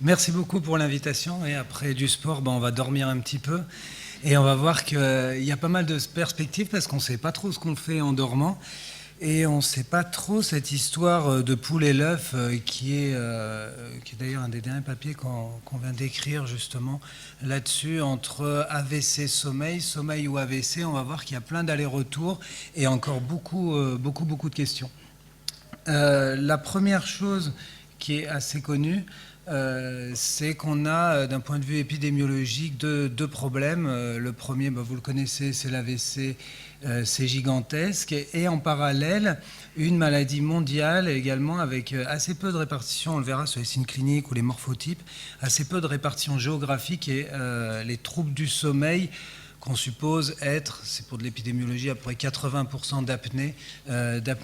Merci beaucoup pour l'invitation. Et après du sport, on va dormir un petit peu. Et on va voir qu'il y a pas mal de perspectives parce qu'on ne sait pas trop ce qu'on fait en dormant. Et on ne sait pas trop cette histoire de poule et l'œuf qui est d'ailleurs un des derniers papiers qu'on vient d'écrire justement là-dessus entre AVC, sommeil, sommeil ou AVC. On va voir qu'il y a plein d'allers-retours et encore beaucoup de questions. La première chose qui est assez connue, c'est qu'on a, d'un point de vue épidémiologique, deux problèmes. Le premier, vous le connaissez, c'est l'AVC, c'est gigantesque. Et en parallèle, une maladie mondiale également avec assez peu de répartition, on le verra sur les signes cliniques ou les morphotypes, assez peu de répartition géographique et les troubles du sommeil qu'on suppose être, c'est pour de l'épidémiologie, à peu près 80% d'apnée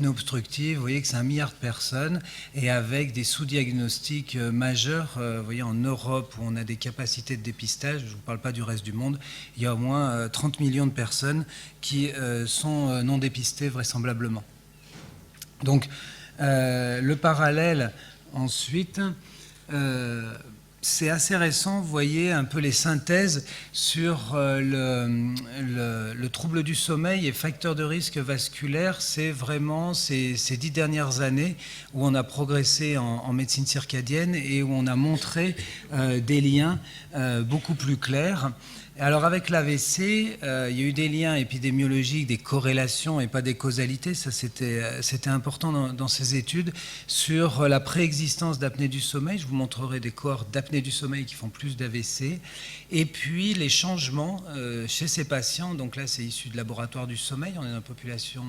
obstructive. Vous voyez que c'est 1 milliard de personnes et avec des sous-diagnostics majeurs. Vous voyez, en Europe, où on a des capacités de dépistage, je ne vous parle pas du reste du monde, il y a au moins 30 millions de personnes qui sont non dépistées vraisemblablement. Donc, le parallèle, ensuite... c'est assez récent, vous voyez un peu les synthèses sur le trouble du sommeil et facteurs de risque vasculaire. C'est vraiment ces 10 dernières années où on a progressé en médecine circadienne et où on a montré des liens beaucoup plus clairs. Alors avec l'AVC, il y a eu des liens épidémiologiques, des corrélations et pas des causalités. Ça, c'était important dans ces études sur la préexistence d'apnée du sommeil. Je vous montrerai des cohortes d'apnée du sommeil qui font plus d'AVC. Et puis les changements chez ces patients. Donc là, c'est issu de laboratoire du sommeil. On est dans une population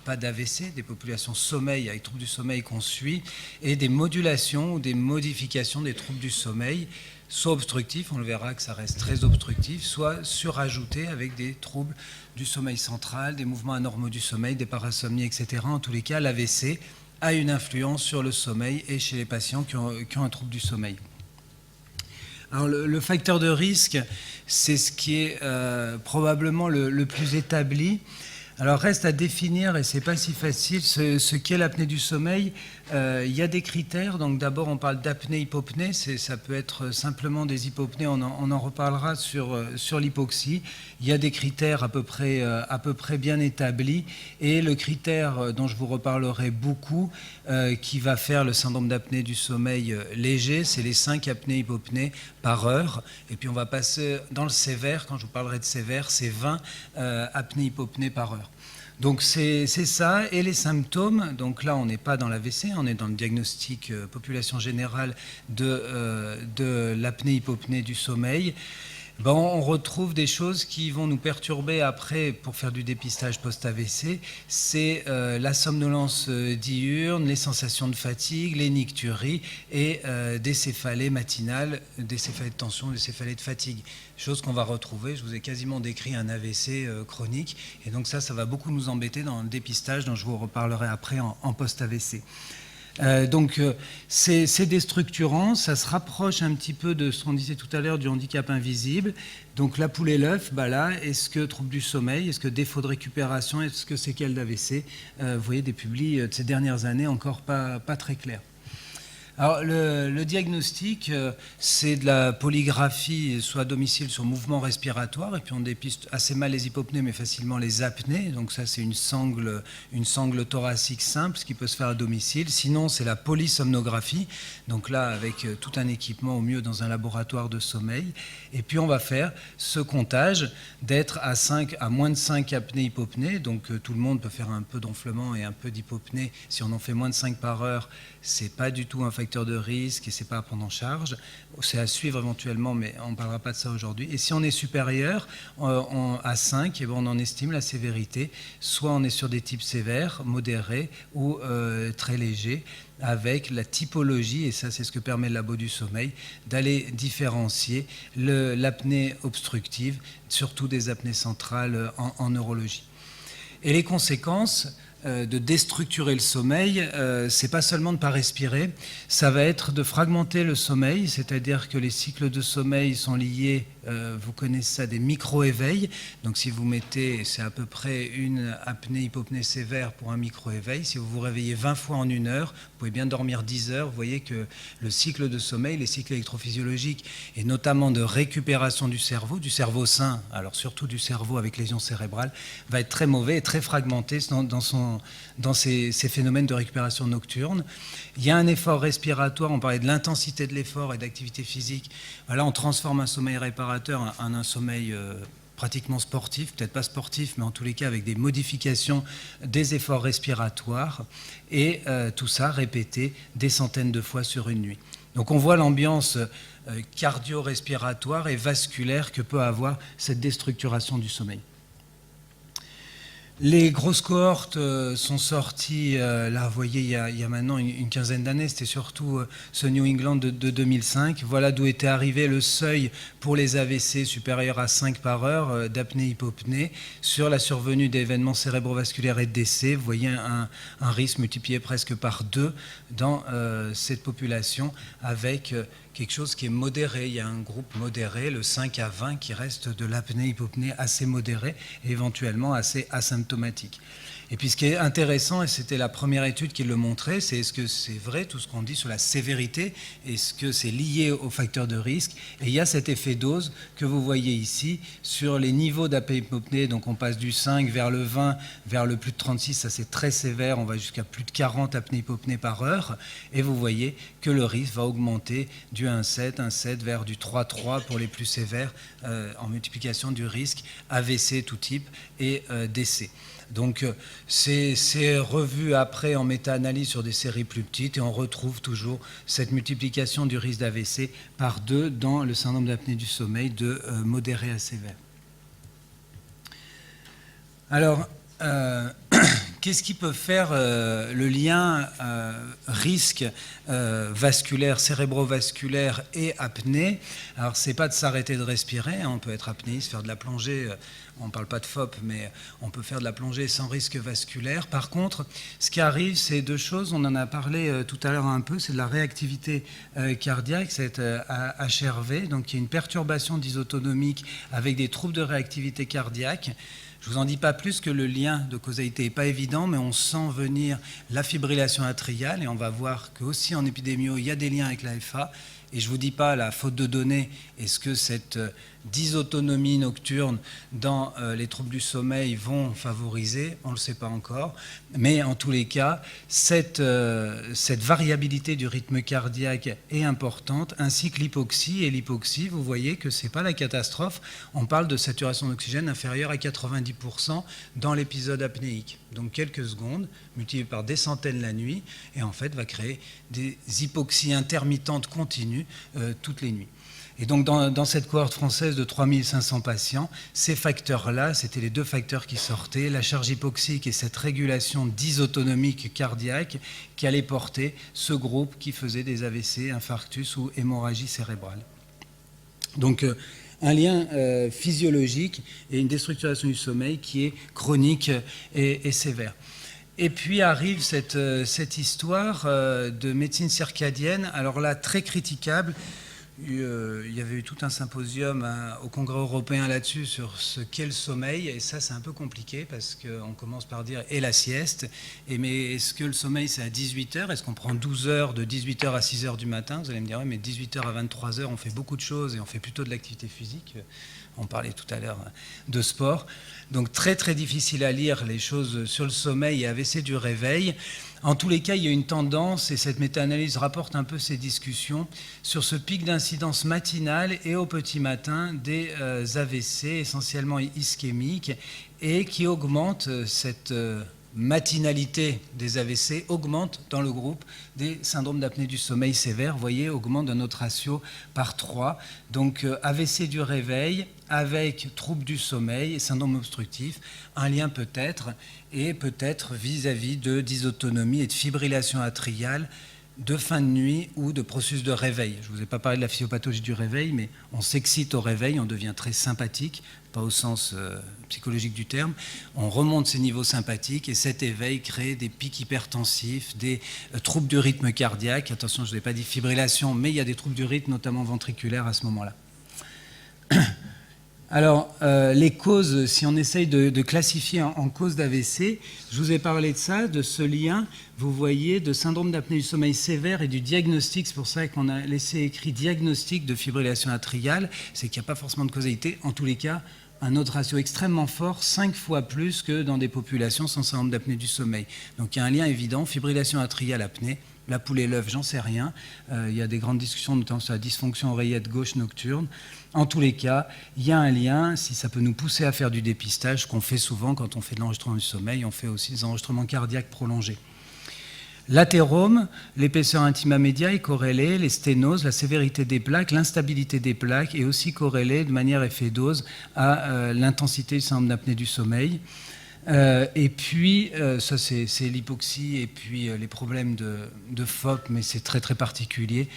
pas d'AVC, des populations sommeil avec troubles du sommeil qu'on suit, et des modulations ou des modifications des troubles du sommeil, soit obstructif, on le verra que ça reste très obstructif, soit surajouté avec des troubles du sommeil central, des mouvements anormaux du sommeil, des parasomnies, etc. En tous les cas, l'AVC a une influence sur le sommeil et chez les patients qui ont un trouble du sommeil. Alors le facteur de risque, c'est ce qui est probablement le plus établi. Alors reste à définir, et c'est pas si facile, ce qu'est l'apnée du sommeil. Il y a des critères. Donc d'abord on parle d'apnée-hypopnée, ça peut être simplement des hypopnées, on en reparlera sur l'hypoxie. Il y a des critères à peu près bien établis, et le critère dont je vous reparlerai beaucoup, qui va faire le syndrome d'apnée du sommeil léger, c'est les 5 apnées-hypopnées par heure. Et puis on va passer dans le sévère, quand je vous parlerai de sévère, c'est 20 apnées-hypopnées par heure. Donc c'est ça, et les symptômes, donc là on n'est pas dans l'AVC, on est dans le diagnostic population générale de l'apnée-hypopnée du sommeil. On retrouve des choses qui vont nous perturber après pour faire du dépistage post-AVC. C'est la somnolence diurne, les sensations de fatigue, les nicturies et des céphalées matinales, des céphalées de tension, des céphalées de fatigue. Chose qu'on va retrouver, je vous ai quasiment décrit un AVC chronique, et donc ça va beaucoup nous embêter dans le dépistage dont je vous reparlerai après en post-AVC. Donc c'est déstructurant, ça se rapproche un petit peu de ce qu'on disait tout à l'heure du handicap invisible. Donc la poule et l'œuf, là, est-ce que trouble du sommeil, est-ce que défaut de récupération, est-ce que séquelles d'AVC? Vous voyez des publis de ces dernières années encore pas très clairs. Alors le diagnostic, c'est de la polygraphie, soit à domicile, sur mouvement respiratoire, et puis on dépiste assez mal les hypopnées, mais facilement les apnées. Donc ça, c'est une sangle thoracique simple, ce qui peut se faire à domicile. Sinon, c'est la polysomnographie, donc là, avec tout un équipement, au mieux dans un laboratoire de sommeil. Et puis on va faire ce comptage d'être à moins de 5 apnées-hypopnées. Donc tout le monde peut faire un peu d'enflement et un peu d'hypopnée. Si on en fait moins de 5 par heure, c'est pas du tout un facteur de risque et c'est pas à prendre en charge. C'est à suivre éventuellement, mais on ne parlera pas de ça aujourd'hui. Et si on est supérieur à 5, on en estime la sévérité. Soit on est sur des types sévères, modérés ou très légers, avec la typologie, et ça c'est ce que permet le labo du sommeil, d'aller différencier l'apnée obstructive, surtout des apnées centrales en neurologie. Et les conséquences de déstructurer le sommeil, c'est pas seulement de ne pas respirer, ça va être de fragmenter le sommeil, c'est-à-dire que les cycles de sommeil sont liés vous connaissez ça, des micro-éveils. Donc si vous mettez, c'est à peu près une apnée-hypopnée sévère pour un micro-éveil. Si vous vous réveillez 20 fois en 1 heure, vous pouvez bien dormir 10 heures. Vous voyez que le cycle de sommeil, les cycles électrophysiologiques, et notamment de récupération du cerveau sain, alors surtout du cerveau avec lésion cérébrale, va être très mauvais et très fragmenté dans ces phénomènes de récupération nocturne. Il y a un effort respiratoire, on parlait de l'intensité de l'effort et d'activité physique. Voilà, on transforme un sommeil réparateur en un sommeil pratiquement sportif, peut-être pas sportif, mais en tous les cas avec des modifications des efforts respiratoires, et tout ça répété des centaines de fois sur une nuit. Donc on voit l'ambiance cardio-respiratoire et vasculaire que peut avoir cette déstructuration du sommeil. Les grosses cohortes sont sorties, là vous voyez, il y a maintenant une quinzaine d'années, c'était surtout ce New England de 2005. Voilà d'où était arrivé le seuil pour les AVC supérieur à 5 par heure d'apnée-hypopnée sur la survenue d'événements cérébrovasculaires et de décès. Vous voyez un risque multiplié presque par 2 dans cette population avec quelque chose qui est modéré. Il y a un groupe modéré, le 5 à 20, qui reste de l'apnée-hypopnée assez modéré et éventuellement assez asymptomatique. Et puis ce qui est intéressant, et c'était la première étude qui le montrait, c'est est-ce que c'est vrai tout ce qu'on dit sur la sévérité, est-ce que c'est lié aux facteurs de risque. Et il y a cet effet dose que vous voyez ici sur les niveaux d'apnée-hypopnée. Donc on passe du 5 vers le 20, vers le plus de 36, ça c'est très sévère, on va jusqu'à plus de 40 apnée-hypopnée par heure. Et vous voyez que le risque va augmenter du 1,7 vers du 3,3 pour les plus sévères en multiplication du risque AVC tout type et décès. Donc c'est revu après en méta-analyse sur des séries plus petites et on retrouve toujours cette multiplication du risque d'AVC par 2 dans le syndrome d'apnée du sommeil de modéré à sévère. Alors, qu'est-ce qui peut faire le lien risque vasculaire, cérébrovasculaire et apnée? Alors, c'est pas de s'arrêter de respirer, hein, on peut être apnéiste, faire de la plongée, on ne parle pas de FOP, mais on peut faire de la plongée sans risque vasculaire. Par contre, ce qui arrive, c'est 2 choses, on en a parlé tout à l'heure un peu, c'est de la réactivité cardiaque, cette HRV, donc il y a une perturbation dysautonomique avec des troubles de réactivité cardiaque. Je ne vous en dis pas plus que le lien de causalité n'est pas évident, mais on sent venir la fibrillation atriale et on va voir qu'aussi en épidémio, il y a des liens avec l'AFA. Et je ne vous dis pas la faute de données, est-ce que cette dysautonomie nocturne dans les troubles du sommeil vont favoriser, on ne le sait pas encore. Mais en tous les cas, cette variabilité du rythme cardiaque est importante, ainsi que l'hypoxie. Et l'hypoxie, vous voyez que ce n'est pas la catastrophe. On parle de saturation d'oxygène inférieure à 90% dans l'épisode apnéique. Donc quelques secondes, multipliées par des centaines la nuit, et en fait va créer des hypoxies intermittentes continues toutes les nuits. Et donc dans cette cohorte française de 3500 patients, ces facteurs-là, c'était les 2 facteurs qui sortaient, la charge hypoxique et cette régulation dysautonomique cardiaque qui allait porter ce groupe qui faisait des AVC, infarctus ou hémorragie cérébrale. Donc un lien physiologique et une déstructuration du sommeil qui est chronique et sévère. Et puis arrive cette histoire de médecine circadienne, alors là très critiquable. Il y avait eu tout un symposium au Congrès européen là-dessus sur ce qu'est le sommeil, et ça c'est un peu compliqué parce qu'on commence par dire et la sieste, mais est-ce que le sommeil c'est à 18h, est-ce qu'on prend 12 heures de 18h à 6h du matin? Vous allez me dire oui, mais 18h à 23h on fait beaucoup de choses et on fait plutôt de l'activité physique, on parlait tout à l'heure de sport, donc très très difficile à lire les choses sur le sommeil et AVC du réveil. En tous les cas, il y a une tendance, et cette méta-analyse rapporte un peu ces discussions, sur ce pic d'incidence matinale et au petit matin des AVC, essentiellement ischémiques, et qui augmente cette matinalité des AVC, augmente dans le groupe des syndromes d'apnée du sommeil sévère. Vous voyez, augmente d'un autre ratio par 3. Donc AVC du réveil avec troubles du sommeil et syndrome obstructif, un lien peut-être, et peut-être vis-à-vis de dysautonomie et de fibrillation atriale de fin de nuit ou de processus de réveil. Je ne vous ai pas parlé de la physiopathologie du réveil, mais on s'excite au réveil, on devient très sympathique, pas au sens psychologique du terme, on remonte ses niveaux sympathiques et cet éveil crée des pics hypertensifs, des troubles du rythme cardiaque. Attention, je ne vous ai pas dit fibrillation, mais il y a des troubles du rythme, notamment ventriculaires à ce moment-là. Alors, les causes, si on essaye de classifier en causes d'AVC, je vous ai parlé de ça, de ce lien, vous voyez, de syndrome d'apnée du sommeil sévère et du diagnostic. C'est pour ça qu'on a laissé écrit diagnostic de fibrillation atriale. C'est qu'il n'y a pas forcément de causalité. En tous les cas, un autre ratio extrêmement fort, 5 fois plus que dans des populations sans syndrome d'apnée du sommeil. Donc il y a un lien évident, fibrillation atriale, apnée. La poule et l'œuf, j'en sais rien. Il y a des grandes discussions, notamment sur la dysfonction oreillette gauche nocturne. En tous les cas, il y a un lien, si ça peut nous pousser à faire du dépistage, qu'on fait souvent quand on fait de l'enregistrement du sommeil, on fait aussi des enregistrements cardiaques prolongés. L'athérome, l'épaisseur intima média est corrélée, les sténoses, la sévérité des plaques, l'instabilité des plaques est aussi corrélée de manière effet dose à l'intensité du syndrome d'apnée du sommeil. Et puis, ça c'est l'hypoxie et puis les problèmes de FOP, mais c'est très très particulier,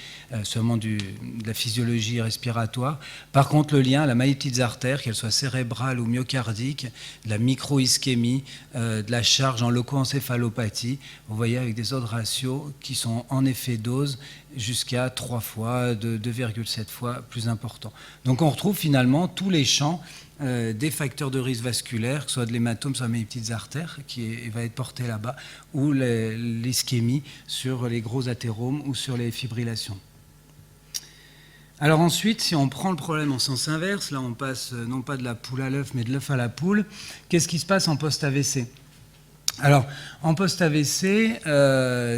seulement de la physiologie respiratoire. Par contre, le lien à la myélite des artères, qu'elle soit cérébrale ou myocardique, de la micro-ischémie, de la charge en locoencéphalopathie, vous voyez avec des ordres ratios qui sont en effet dose jusqu'à 3 fois, 2,7 fois plus important. Donc on retrouve finalement tous les champs des facteurs de risque vasculaire, que ce soit de l'hématome sur mes petites artères, qui va être porté là-bas, ou l'ischémie sur les gros athéromes ou sur les fibrillations. Alors ensuite, si on prend le problème en sens inverse, là on passe non pas de la poule à l'œuf, mais de l'œuf à la poule, qu'est-ce qui se passe en post-AVC ? Alors, en post-AVC,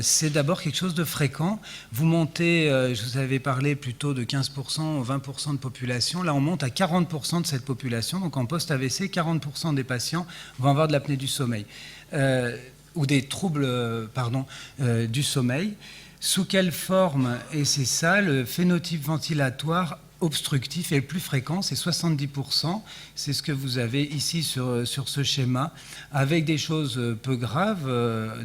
c'est d'abord quelque chose de fréquent. Vous montez, je vous avais parlé plutôt de 15% ou 20% de population. Là, on monte à 40% de cette population. Donc, en post-AVC, 40% des patients vont avoir de l'apnée du sommeil ou des troubles du sommeil. Sous quelle forme? Et c'est ça, le phénotype ventilatoire obstructif est le plus fréquent, c'est 70%. C'est ce que vous avez ici sur ce schéma, avec des choses peu graves,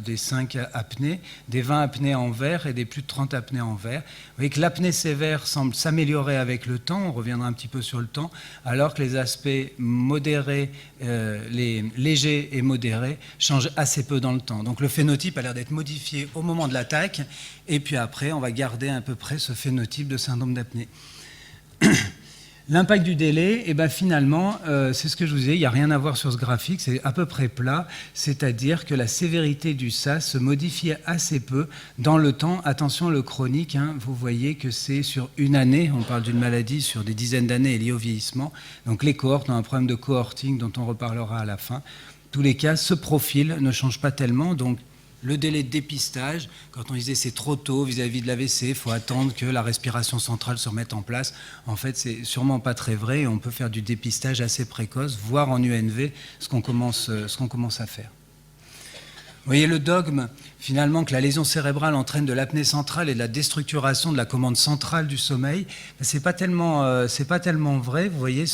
des 5 apnées, des 20 apnées en vert et des plus de 30 apnées en vert. Vous voyez que l'apnée sévère semble s'améliorer avec le temps, on reviendra un petit peu sur le temps, alors que les aspects modérés, les légers et modérés changent assez peu dans le temps. Donc le phénotype a l'air d'être modifié au moment de l'attaque, et puis après, on va garder à peu près ce phénotype de syndrome d'apnée. L'impact du délai, eh ben finalement, c'est ce que je vous disais, il n'y a rien à voir sur ce graphique, c'est à peu près plat, c'est-à-dire que la sévérité du SAS se modifie assez peu dans le temps. Attention, le chronique, hein, vous voyez que c'est sur une année, on parle d'une maladie sur des dizaines d'années liée au vieillissement, donc les cohortes ont un problème de cohorting dont on reparlera à la fin. Tous les cas, ce profil ne change pas tellement, donc le délai de dépistage, quand on disait c'est trop tôt vis-à-vis de l'AVC, il faut attendre que la respiration centrale se remette en place. En fait, c'est sûrement pas très vrai et on peut faire du dépistage assez précoce, voire en UNV, ce qu'on commence à faire. Vous voyez le dogme, finalement, que la lésion cérébrale entraîne de l'apnée centrale et de la déstructuration de la commande centrale du sommeil. C'est pas tellement vrai. Vous voyez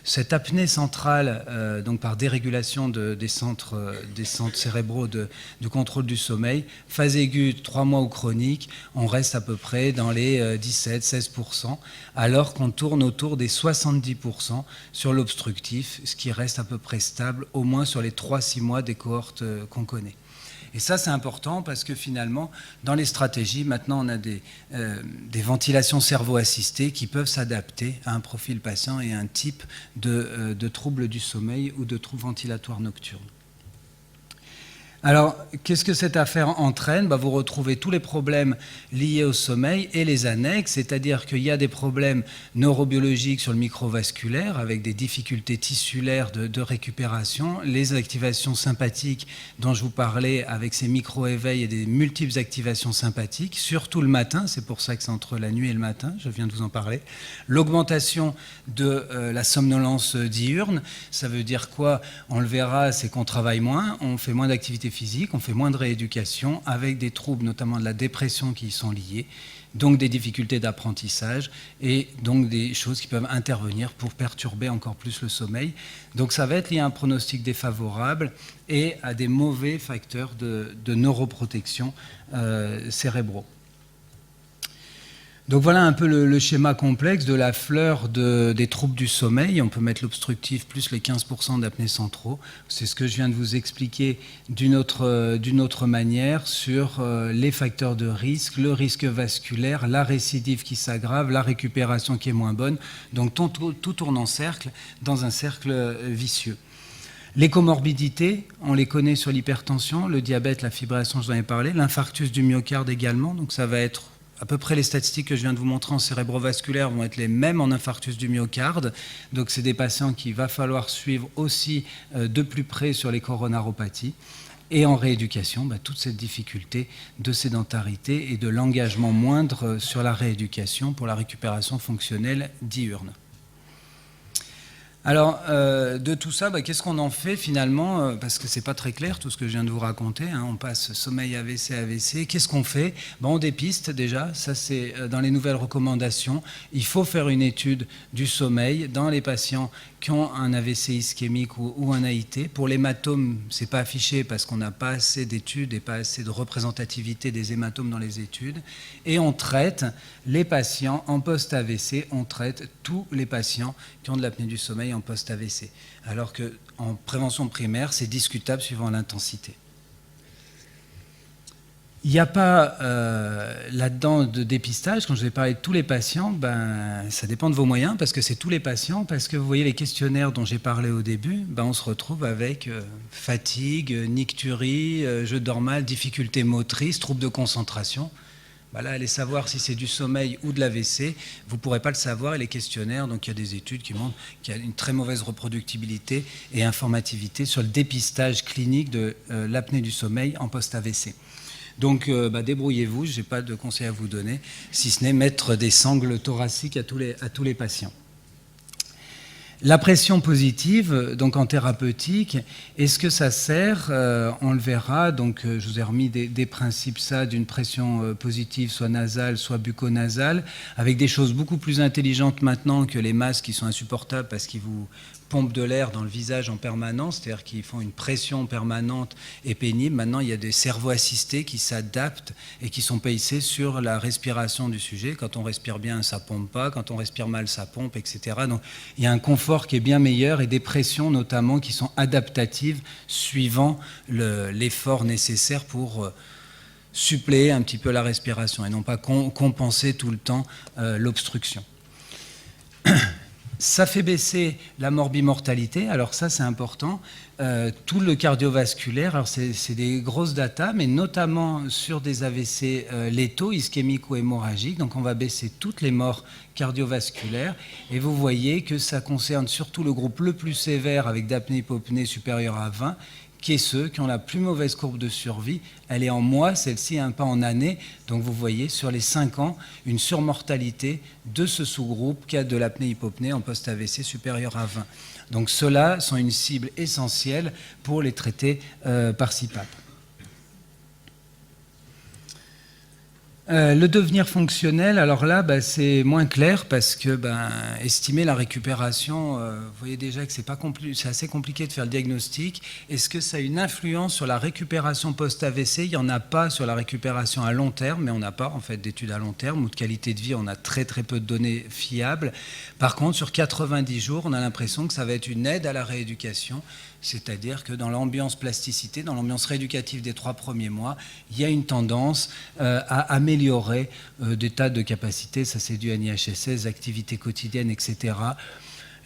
cette apnée centrale, donc par dérégulation des centres cérébraux du contrôle du sommeil, phase aiguë 3 mois ou chronique, on reste à peu près dans les 17-16%, alors qu'on tourne autour des 70% sur l'obstructif, ce qui reste à peu près stable, au moins sur les 3-6 mois des cohortes qu'on connaît. Et ça, c'est important parce que finalement, dans les stratégies, maintenant, on a des ventilations cerveau-assistées qui peuvent s'adapter à un profil patient et à un type de troubles du sommeil ou de troubles ventilatoires nocturnes. Alors, qu'est-ce que cette affaire entraîne ? Vous retrouvez tous les problèmes liés au sommeil et les annexes, c'est-à-dire qu'il y a des problèmes neurobiologiques sur le microvasculaire avec des difficultés tissulaires de récupération, les activations sympathiques dont je vous parlais avec ces micro-éveils et des multiples activations sympathiques, surtout le matin, c'est pour ça que c'est entre la nuit et le matin, je viens de vous en parler. L'augmentation de la somnolence diurne, ça veut dire quoi ? On le verra, c'est qu'on travaille moins, on fait moins d'activité physique, on fait moins de rééducation avec des troubles, notamment de la dépression qui y sont liés, donc des difficultés d'apprentissage et donc des choses qui peuvent intervenir pour perturber encore plus le sommeil. Donc ça va être lié à un pronostic défavorable et à des mauvais facteurs de neuroprotection cérébraux. Donc voilà un peu le schéma complexe de la fleur des troubles du sommeil. On peut mettre l'obstructif plus les 15% d'apnée centraux. C'est ce que je viens de vous expliquer d'une autre manière sur les facteurs de risque, le risque vasculaire, la récidive qui s'aggrave, la récupération qui est moins bonne. Donc tout tourne en cercle, dans un cercle vicieux. Les comorbidités, on les connaît sur l'hypertension, le diabète, la fibrillation, je vous en ai parlé, l'infarctus du myocarde également. Donc ça va être à peu près les statistiques que je viens de vous montrer en cérébrovasculaire vont être les mêmes en infarctus du myocarde. Donc c'est des patients qu'il va falloir suivre aussi de plus près sur les coronaropathies. Et en rééducation, toute cette difficulté de sédentarité et de l'engagement moindre sur la rééducation pour la récupération fonctionnelle diurne. Alors, de tout ça, qu'est-ce qu'on en fait finalement? Parce que c'est pas très clair tout ce que je viens de vous raconter. On passe sommeil AVC, AVC. Qu'est-ce qu'on fait? On dépiste déjà. Ça, c'est dans les nouvelles recommandations. Il faut faire une étude du sommeil dans les patients qui ont un AVC ischémique ou un AIT. Pour l'hématome, c'est pas affiché parce qu'on n'a pas assez d'études et pas assez de représentativité des hématomes dans les études. Et on traite les patients en post-AVC. On traite tous les patients qui ont de l'apnée du sommeil en post-AVC. Alors qu'en prévention primaire, c'est discutable suivant l'intensité. Il n'y a pas là-dedans de dépistage. Quand je vais parler de tous les patients, ça dépend de vos moyens, parce que c'est tous les patients, parce que vous voyez les questionnaires dont j'ai parlé au début, on se retrouve avec fatigue, nicturie, jeu dormal, difficultés motrices, troubles de concentration. Là, allez savoir si c'est du sommeil ou de l'AVC, vous ne pourrez pas le savoir, et les questionnaires, donc il y a des études qui montrent qu'il y a une très mauvaise reproductibilité et informativité sur le dépistage clinique de l'apnée du sommeil en post-AVC. Donc débrouillez-vous, je n'ai pas de conseil à vous donner, si ce n'est mettre des sangles thoraciques à tous les patients. La pression positive, donc en thérapeutique, est-ce que ça sert? On le verra. Donc, je vous ai remis des principes d'une pression positive, soit nasale, soit bucco-nasale, avec des choses beaucoup plus intelligentes maintenant que les masques qui sont insupportables parce qu'ils vous pompent de l'air dans le visage en permanence, c'est-à-dire qu'ils font une pression permanente et pénible. Maintenant, il y a des cerveaux assistés qui s'adaptent et qui sont paissés sur la respiration du sujet. Quand on respire bien, ça pompe pas. Quand on respire mal, ça pompe, etc. Donc, il y a un confort qui est bien meilleur et des pressions notamment qui sont adaptatives suivant l'effort nécessaire pour suppléer un petit peu la respiration et non pas compenser tout le temps l'obstruction. Ça fait baisser la morbimortalité, alors ça c'est important. Tout le cardiovasculaire, alors c'est des grosses datas, mais notamment sur des AVC létaux, ischémiques ou hémorragiques, donc on va baisser toutes les morts cardiovasculaires, et vous voyez que ça concerne surtout le groupe le plus sévère avec d'apnée-hypopnée supérieure à 20, qui est ceux qui ont la plus mauvaise courbe de survie. Elle est en mois, celle-ci, pas en années. Donc vous voyez, sur les 5 ans, une surmortalité de ce sous-groupe qui a de l'apnée-hypopnée en post-AVC supérieure à 20. Donc ceux-là sont une cible essentielle pour les traiter par CPAP. Le devenir fonctionnel, alors là, c'est moins clair parce que estimer la récupération, vous voyez déjà que c'est assez compliqué de faire le diagnostic. Est-ce que ça a une influence sur la récupération post-AVC? Il n'y en a pas sur la récupération à long terme, mais on n'a pas en fait d'études à long terme ou de qualité de vie, on a très très peu de données fiables. Par contre, sur 90 jours, on a l'impression que ça va être une aide à la rééducation. C'est-à-dire que dans l'ambiance plasticité, dans l'ambiance rééducative des 3 premiers mois, il y a une tendance à améliorer des tas de capacités, ça c'est dû à NIHSS, activités quotidiennes, etc.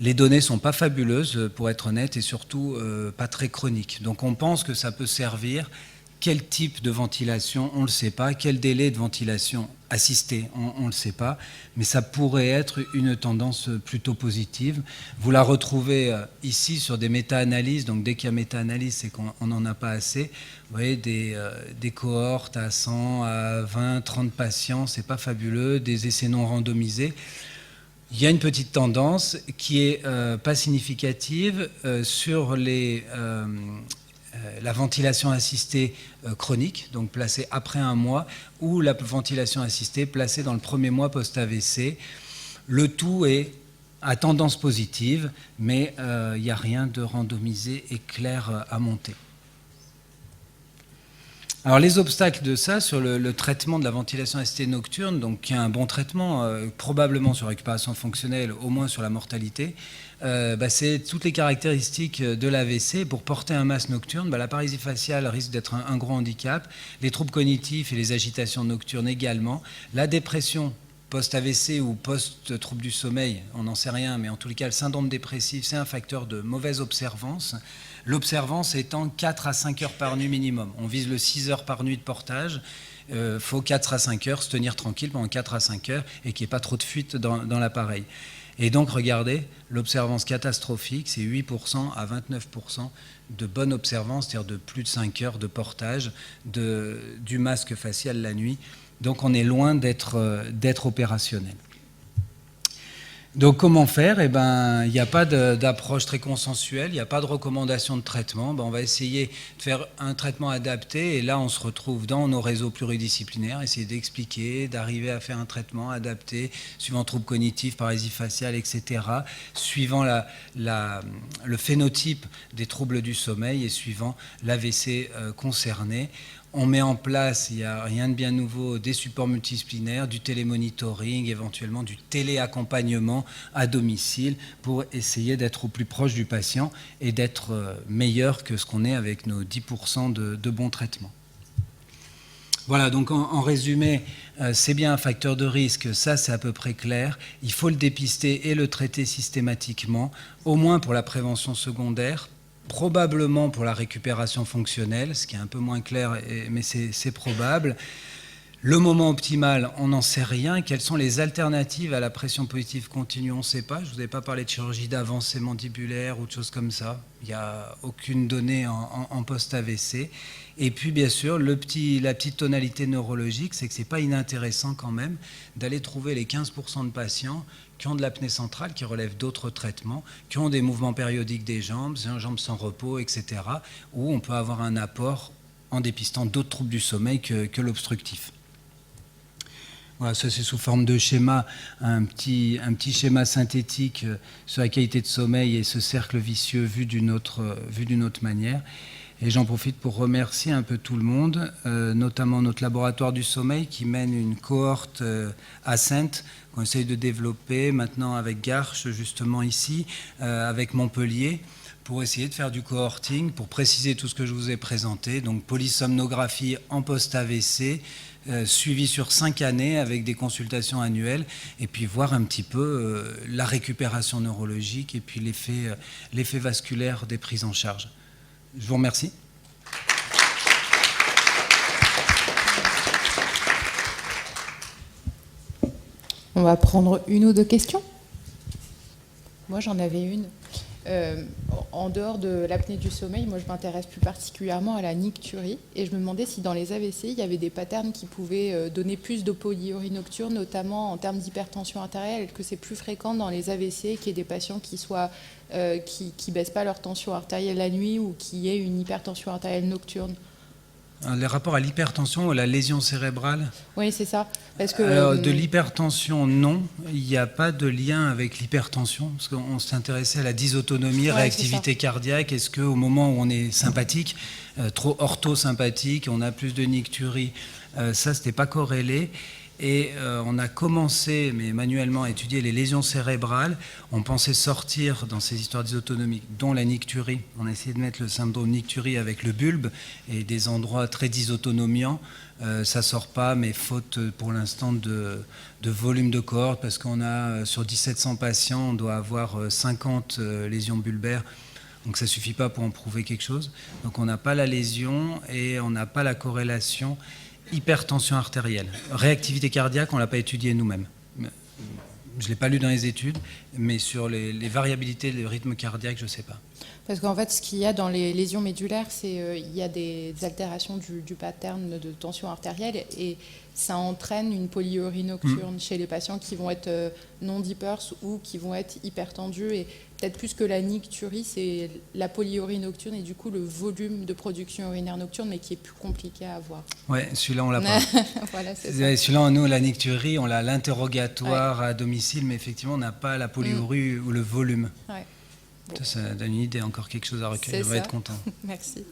Les données ne sont pas fabuleuses, pour être honnête, et surtout pas très chroniques. Donc on pense que ça peut servir. Quel type de ventilation, on ne le sait pas. Quel délai de ventilation assistée, on ne le sait pas. Mais ça pourrait être une tendance plutôt positive. Vous la retrouvez ici sur des méta-analyses. Donc dès qu'il y a méta-analyse, c'est qu'on n'en a pas assez. Vous voyez, des cohortes à 100, à 20, 30 patients, c'est pas fabuleux. Des essais non randomisés. Il y a une petite tendance qui est pas significative sur la ventilation assistée chronique, donc placée après un mois, ou la ventilation assistée placée dans le premier mois post-AVC. Le tout est à tendance positive, mais il n'y a rien de randomisé et clair à monter. Alors les obstacles de ça sur le traitement de la ventilation assistée nocturne, donc qui a un bon traitement, probablement sur la récupération fonctionnelle, au moins sur la mortalité, c'est toutes les caractéristiques de l'AVC. Pour porter un masque nocturne, la parésie faciale risque d'être un gros handicap, les troubles cognitifs et les agitations nocturnes également, la dépression post-AVC ou post-trouble du sommeil, on n'en sait rien, mais en tous les cas, le syndrome dépressif, c'est un facteur de mauvaise observance. L'observance étant 4 à 5 heures par nuit minimum. On vise le 6 heures par nuit de portage. Il faut 4 à 5 heures se tenir tranquille pendant 4 à 5 heures et qu'il n'y ait pas trop de fuite dans l'appareil. Et donc, regardez, l'observance catastrophique, c'est 8% à 29% de bonne observance, c'est-à-dire de plus de 5 heures de portage du masque facial la nuit. Donc on est loin d'être opérationnel. Donc comment faire? Il n'y a pas d'approche très consensuelle, il n'y a pas de recommandation de traitement. On va essayer de faire un traitement adapté et là on se retrouve dans nos réseaux pluridisciplinaires, essayer d'expliquer, d'arriver à faire un traitement adapté suivant troubles cognitifs, parésie faciale, etc., suivant le phénotype des troubles du sommeil et suivant l'AVC concerné. On met en place, il n'y a rien de bien nouveau, des supports multidisciplinaires, du télémonitoring, éventuellement du téléaccompagnement à domicile pour essayer d'être au plus proche du patient et d'être meilleur que ce qu'on est avec nos 10% de bons traitements. Voilà, donc en résumé, c'est bien un facteur de risque, ça c'est à peu près clair. Il faut le dépister et le traiter systématiquement, au moins pour la prévention secondaire, probablement pour la récupération fonctionnelle, ce qui est un peu moins clair, mais c'est probable. Le moment optimal, on n'en sait rien. Quelles sont les alternatives à la pression positive continue? On ne sait pas. Je ne vous ai pas parlé de chirurgie d'avancée mandibulaire ou de choses comme ça. Il n'y a aucune donnée en post-AVC. Et puis, bien sûr, la petite tonalité neurologique, c'est que ce n'est pas inintéressant quand même d'aller trouver les 15% de patients qui ont de l'apnée centrale, qui relèvent d'autres traitements, qui ont des mouvements périodiques des jambes sans repos, etc., où on peut avoir un apport en dépistant d'autres troubles du sommeil que l'obstructif. Voilà, ça c'est sous forme de schéma, un petit schéma synthétique sur la qualité de sommeil et ce cercle vicieux vu d'une autre manière. Et j'en profite pour remercier un peu tout le monde, notamment notre laboratoire du sommeil qui mène une cohorte Ascent qu'on essaye de développer maintenant avec Garches, justement ici, avec Montpellier, pour essayer de faire du cohorting, pour préciser tout ce que je vous ai présenté. Donc polysomnographie en post-AVC, suivi sur 5 années avec des consultations annuelles, et puis voir un petit peu la récupération neurologique et puis l'effet vasculaire des prises en charge. Je vous remercie. On va prendre une ou deux questions. Moi, j'en avais une. En dehors de l'apnée du sommeil, moi, je m'intéresse plus particulièrement à la nicturie. Et je me demandais si dans les AVC, il y avait des patterns qui pouvaient donner plus de polyurie nocturne, notamment en termes d'hypertension artérielle, que c'est plus fréquent dans les AVC qu'il y ait des patients qui baissent pas leur tension artérielle la nuit ou qui aient une hypertension artérielle nocturne. Les rapports à l'hypertension ou à la lésion cérébrale? Oui, c'est ça. Parce que, alors, de l'hypertension, non. Il n'y a pas de lien avec l'hypertension, parce qu'on s'intéressait à la dysautonomie, réactivité cardiaque. Est-ce qu'au moment où on est sympathique, trop orthosympathique, on a plus de nicturie, ça, ce n'était pas corrélé. Et on a commencé, mais manuellement, à étudier les lésions cérébrales. On pensait sortir dans ces histoires dysautonomiques, dont la nicturie. On a essayé de mettre le syndrome nicturie avec le bulbe et des endroits très dysautonomiants. Ça ne sort pas, mais faute pour l'instant de volume de cohorte, parce qu'on a, sur 1700 patients, on doit avoir 50 lésions bulbaires. Donc ça ne suffit pas pour en prouver quelque chose. Donc on n'a pas la lésion et on n'a pas la corrélation hypertension artérielle. Réactivité cardiaque, on ne l'a pas étudié nous-mêmes. Je ne l'ai pas lu dans les études, mais sur les variabilités des rythmes cardiaques, je ne sais pas. Parce qu'en fait, ce qu'il y a dans les lésions médulaires, c'est il y a des altérations du pattern de tension artérielle et ça entraîne une polyurie nocturne chez les patients qui vont être non dippers ou qui vont être hypertendus. Et peut-être plus que la nicturie, c'est la polyurie nocturne et du coup le volume de production urinaire nocturne, mais qui est plus compliqué à avoir. Oui, celui-là, on l'a pas. Voilà, c'est ça. Celui-là, nous, la nicturie, on l'a à l'interrogatoire à domicile, mais effectivement, on n'a pas la polyurie ou le volume. Ouais. Bon. Ça donne une idée, encore quelque chose à recueillir. On va être content. Merci.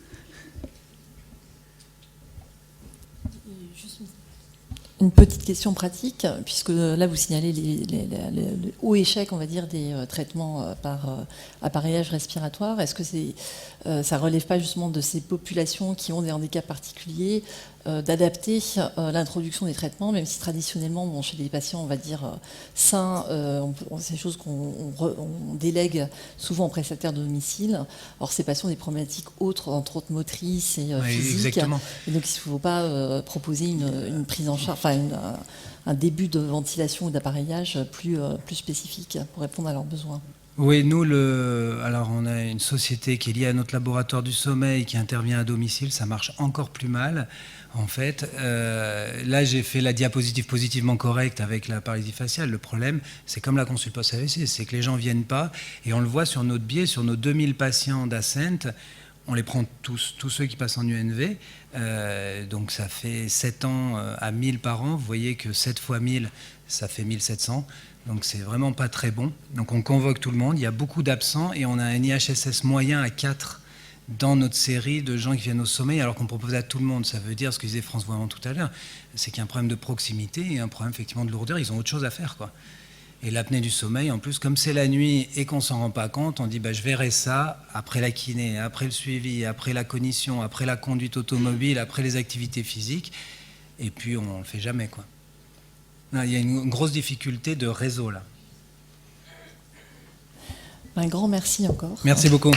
Une petite question pratique, puisque là vous signalez le haut échec, on va dire, des traitements par appareillage respiratoire. Est-ce que ça relève pas justement de ces populations qui ont des handicaps particuliers d'adapter l'introduction des traitements, même si traditionnellement, bon, chez les patients, on va dire sains, c'est des choses qu'on délègue souvent aux prestataires de domicile. Or, ces patients ont des problématiques autres, entre autres motrices et physiques. Exactement. Et donc, il ne faut pas proposer une prise en charge, enfin, un début de ventilation ou d'appareillage plus spécifique pour répondre à leurs besoins. Oui, nous, alors on a une société qui est liée à notre laboratoire du sommeil qui intervient à domicile, ça marche encore plus mal. En fait, là, j'ai fait la diapositive positivement correcte avec la paralysie faciale. Le problème, c'est comme la consulte post-AVC, c'est que les gens ne viennent pas, et on le voit sur notre biais, sur nos 2000 patients d'Ascent, on les prend tous ceux qui passent en UNV, donc ça fait 7 ans à 1000 par an, vous voyez que 7 fois 1000, ça fait 1700. Donc c'est vraiment pas très bon. Donc on convoque tout le monde, il y a beaucoup d'absents et on a un IHSS moyen à 4 dans notre série de gens qui viennent au sommeil alors qu'on propose à tout le monde. Ça veut dire, ce que disait France Voyant tout à l'heure, c'est qu'il y a un problème de proximité et un problème effectivement de lourdeur, ils ont autre chose à faire, quoi. Et l'apnée du sommeil, en plus, comme c'est la nuit et qu'on s'en rend pas compte, on dit je verrai ça après la kiné, après le suivi, après la cognition, après la conduite automobile, après les activités physiques, et puis on le fait jamais, quoi. Non, il y a une grosse difficulté de réseau là. Un grand merci encore. Merci beaucoup.